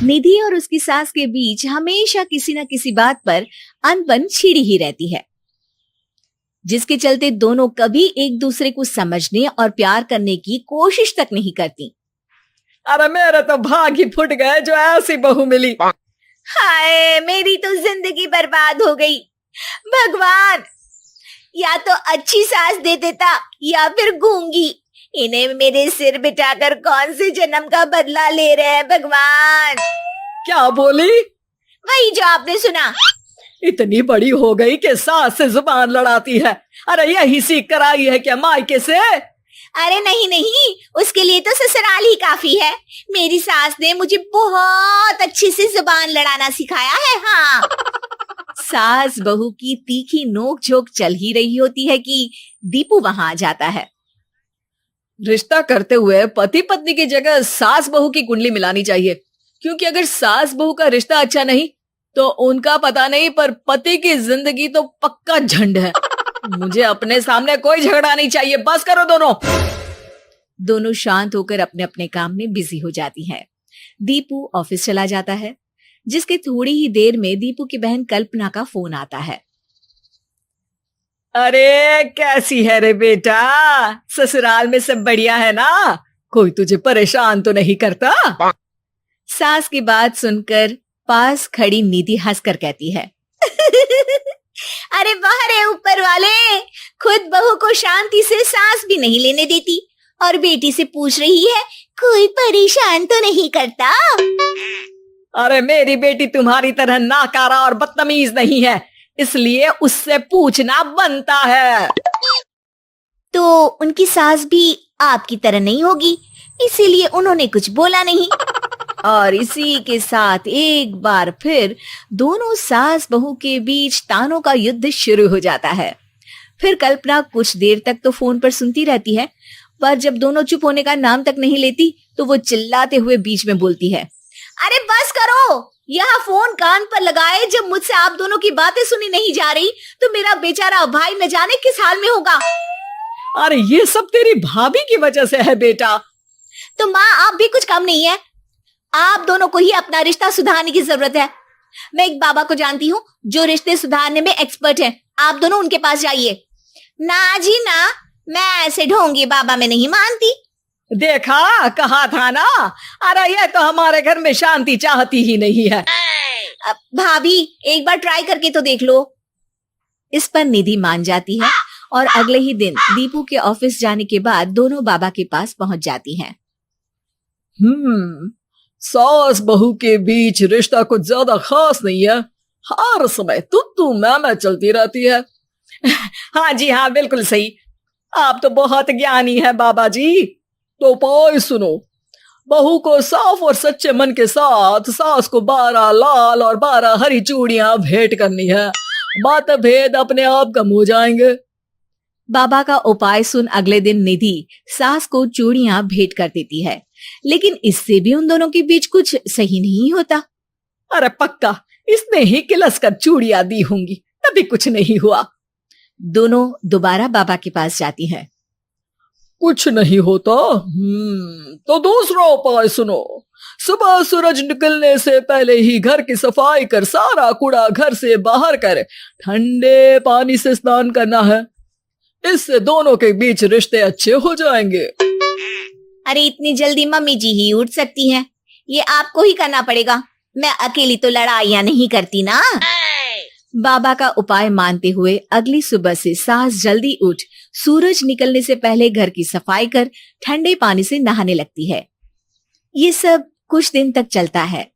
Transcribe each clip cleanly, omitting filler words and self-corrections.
निधि और उसकी सास के बीच हमेशा किसी न किसी बात पर अनबन छिड़ी ही रहती है, जिसके चलते दोनों कभी एक दूसरे को समझने और प्यार करने की कोशिश तक नहीं करती। अरे मेरे तो भाग ही फुट गए जो ऐसी बहू मिली। हाय, मेरी तो जिंदगी बर्बाद हो गई। भगवान, या तो अच्छी सास दे देता या फिर गूंगी। इन्हें मेरे सिर बिठाकर कौन से जन्म का बदला ले रहे हैं भगवान। क्या बोली? वही जो आपने सुना। इतनी बड़ी हो गई कि सास से जुबान लड़ाती है। अरे यही सीख कर आई है क्या मायके से? अरे नहीं नहीं, उसके लिए तो ससुराल ही काफी है। मेरी सास ने मुझे बहुत अच्छे से जुबान लड़ाना सिखाया है। हाँ। सास बहू की तीखी नोक झोंक चल ही रही होती है कि दीपू वहां आ जाता है। रिश्ता करते हुए पति पत्नी की जगह सास बहू की कुंडली मिलानी चाहिए, क्योंकि अगर सास बहू का रिश्ता अच्छा नहीं तो उनका पता नहीं, पर पति की जिंदगी तो पक्का झंड है। मुझे अपने सामने कोई झगड़ा नहीं चाहिए, बस करो दोनों। दोनों शांत होकर अपने अपने काम में बिजी हो जाती हैं। दीपू ऑफिस चला जाता है, जिसके थोड़ी ही देर में दीपू की बहन कल्पना का फोन आता है। अरे कैसी है रे बेटा? ससुराल में सब बढ़िया है ना? कोई तुझे परेशान तो नहीं करता? सास की बात सुनकर पास खड़ी निधि हंसकर कहती है अरे वाह रे ऊपर वाले, खुद बहू को शांति से सांस भी नहीं लेने देती और बेटी से पूछ रही है कोई परेशान तो नहीं करता। अरे मेरी बेटी तुम्हारी तरह नाकारा और बदतमीज नहीं है, इसलिए उससे पूछना बनता है। तो उनकी सास भी आपकी तरह नहीं होगी, इसीलिए उन्होंने कुछ बोला नहीं। और इसी के साथ एक बार फिर दोनों सास बहू के बीच तानों का युद्ध शुरू हो जाता है। फिर कल्पना कुछ देर तक तो फोन पर सुनती रहती है, पर जब दोनों चुप होने का नाम तक नहीं लेती तो वो चिल्लाते हुए बीच में बोलती है, अरे बस करो, यहाँ फोन कान पर लगाए जब मुझसे आप दोनों की बातें सुनी नहीं जा रही तो मेरा बेचारा भाई न जाने किस हाल में होगा। अरे ये सब तेरी भाभी की वजह से है बेटा। तो माँ आप भी कुछ कम नहीं है, आप दोनों को ही अपना रिश्ता सुधारने की जरूरत है। मैं एक बाबा को जानती हूँ जो रिश्ते सुधारने में एक्सपर्ट हैं, आप दोनों उनके पास जाइए। ना जी ना, मैं ऐसे ढोंगी बाबा में नहीं मानती। देखा, कहा था ना। अरे ये तो हमारे घर में शांति चाहती ही नहीं है। भाभी एक बार ट्राई करके तो देख लो। इस पर निधि मान जाती है और अगले ही दिन दीपू के ऑफिस जाने के बाद दोनों बाबा के पास पहुंच जाती हैं। सास बहू के बीच रिश्ता कुछ ज्यादा खास नहीं है, हर समय तू मैं चलती रहती है। हाँ जी हाँ, बिल्कुल सही, आप तो बहुत ज्ञानी है बाबा जी। तो उपाय सुनो, बहू को साफ और सच्चे मन के साथ सास को 12 लाल और 12 हरी चूड़ियां भेंट करनी है, मतभेद अपने आप कम हो जाएंगे। बाबा का उपाय सुन अगले दिन निधि सास को चूड़ियां भेंट कर देती है, लेकिन इससे भी उन दोनों के बीच कुछ सही नहीं होता। अरे पक्का इसने ही किलस कर चूड़ियां दी होंगी, तभी कुछ नहीं हुआ। दोनों दोबारा बाबा के पास जाती हैं। कुछ नहीं होता। तो दूसरा उपाय सुनो, सुबह सूरज निकलने से पहले ही घर की सफाई कर सारा कूड़ा घर से बाहर कर ठंडे पानी से स्नान करना है, इससे दोनों के बीच रिश्ते अच्छे हो जाएंगे। अरे इतनी जल्दी मम्मी जी ही उठ सकती हैं, ये आपको ही करना पड़ेगा, मैं अकेली तो लड़ाइयां नहीं करती ना। बाबा का उपाय मानते हुए अगली सुबह से सास जल्दी उठ सूरज निकलने से पहले घर की सफाई कर ठंडे पानी से नहाने लगती है। ये सब कुछ दिन तक चलता है,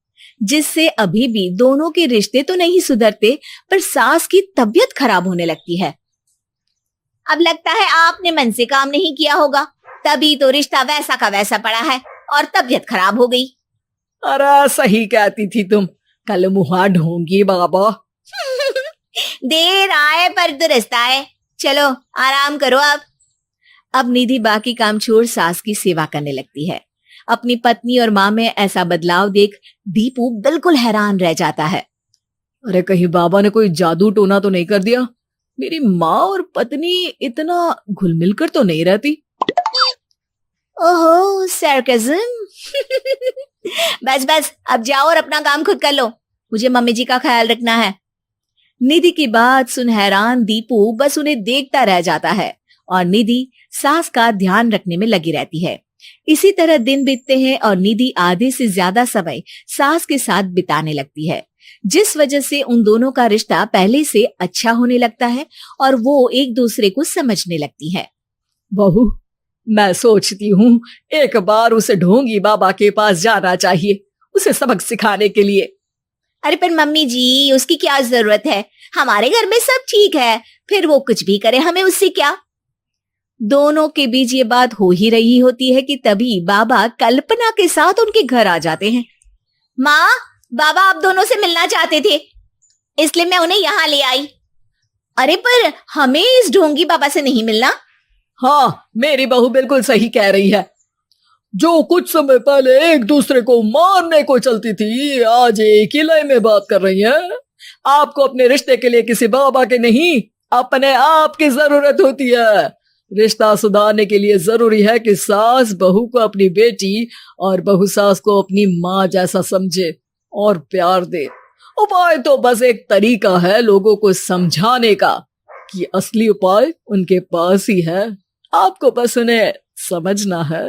जिससे अभी भी दोनों के रिश्ते तो नहीं सुधरते, पर सास की तबीयत खराब होने लगती है। अब लगता है आपने मन से काम नहीं किया होगा, तभी तो रिश्ता वैसा का वैसा पड़ा है और तबीयत खराब हो गई। अरे सही कहती थी तुम, कल मुहा ढोंगी बाबा। देर आए पर दुरुस्त आए, चलो आराम करो अब निधि बाकी काम छोड़ सास की सेवा करने लगती है। अपनी पत्नी और माँ में ऐसा बदलाव देख दीपू बिल्कुल हैरान रह जाता है। अरे कहीं बाबा ने कोई जादू टोना तो नहीं कर दिया? मेरी माँ और पत्नी इतना घुल मिलकर तो नहीं रहती। ओहो, सरकाज़म। बस बस अब जाओ और अपना काम खुद कर लो, मुझे मम्मी जी का ख्याल रखना है। निधि की बात सुन हैरान दीपू बस उन्हें देखता रह जाता है और निधि सास का ध्यान रखने में लगी रहती है। इसी तरह दिन बीतते हैं और निधि आधे से ज्यादा समय सास के साथ बिताने लगती है, जिस वजह से उन दोनों का रिश्ता पहले से अच्छा होने लगता है और वो एक दूसरे को समझने लगती है। बहू, मैं सोचती हूँ एक बार उसे ढोंगी बाबा के पास जाना चाहिए, उसे सबक सिखाने के लिए। अरे पर मम्मी जी, उसकी क्या जरूरत है, हमारे घर में सब ठीक है, फिर वो कुछ भी करे हमें उससे क्या। दोनों के बीच ये बात हो ही रही होती है कि तभी बाबा कल्पना के साथ उनके घर आ जाते हैं। माँ, बाबा आप दोनों से मिलना चाहते थे, इसलिए मैं उन्हें यहाँ ले आई। अरे पर हमें इस ढोंगी बाबा से नहीं मिलना। हाँ, मेरी बहू बिल्कुल सही कह रही है। जो कुछ समय पहले एक दूसरे को मारने को चलती थी, आज एक ही लय में बात कर रही है। आपको अपने रिश्ते के लिए किसी बाबा के नहीं, अपने आप की जरूरत होती है। रिश्ता सुधारने के लिए जरूरी है कि सास बहू को अपनी बेटी और बहू सास को अपनी माँ जैसा समझे और प्यार दे। उपाय तो बस एक तरीका है लोगों को समझाने का कि असली उपाय उनके पास ही है, आपको बस उन्हें समझना है।